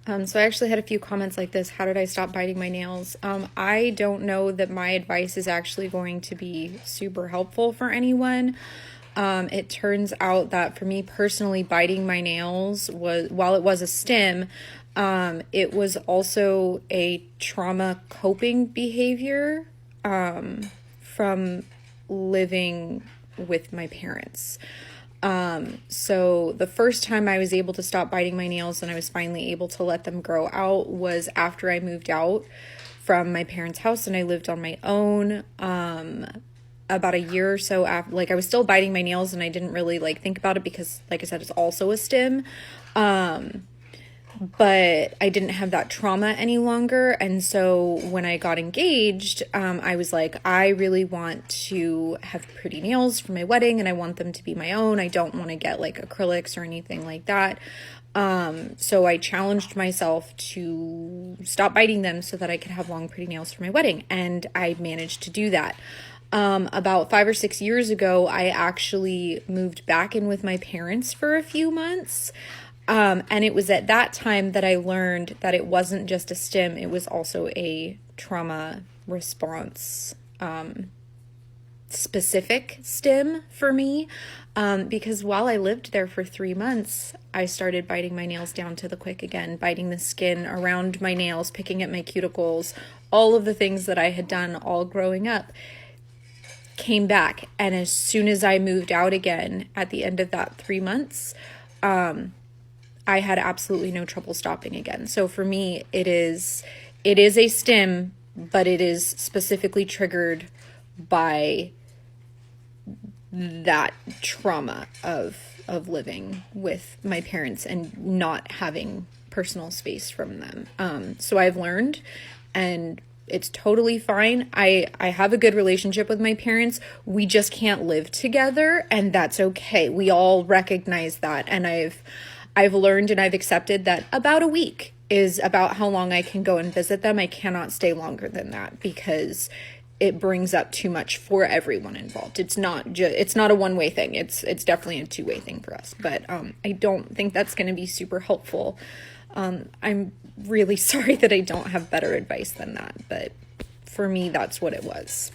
So I actually had a few comments like this. How did I stop biting my nails? I don't know that my advice is actually going to be super helpful for anyone. It turns out that for me personally, biting my nails was, while it was a stim, it was also a trauma coping behavior, from living with my parents. So the first time I was able to stop biting my nails and I was finally able to let them grow out was after I moved out from my parents' house and I lived on my own. About a year or so after, like I was still biting my nails and I didn't really like think about it because, like I said, it's also a stim. But I didn't have that trauma any longer. And so when I got engaged, I was like, I really want to have pretty nails for my wedding and I want them to be my own. I don't want to get like acrylics or anything like that. So I challenged myself to stop biting them so that I could have long, pretty nails for my wedding. And I managed to do that. About 5 or 6 years ago, I actually moved back in with my parents for a few months. And it was at that time that I learned that it wasn't just a stim, it was also a trauma response, specific stim for me. Because while I lived there for 3 months, I started biting my nails down to the quick again, biting the skin around my nails, picking at my cuticles, all of the things that I had done all growing up came back. And as soon as I moved out again at the end of that 3 months, I had absolutely no trouble stopping again. So for me, it is a stim, but it is specifically triggered by that trauma of living with my parents and not having personal space from them. So I've learned, and it's totally fine. I have a good relationship with my parents. We just can't live together, and that's okay. We all recognize that, and I've learned and I've accepted that about a week is about how long I can go and visit them. I cannot stay longer than that because it brings up too much for everyone involved. It's not a one-way thing. It's definitely a two-way thing for us. But I don't think that's going to be super helpful. I'm really sorry that I don't have better advice than that, but for me, that's what it was.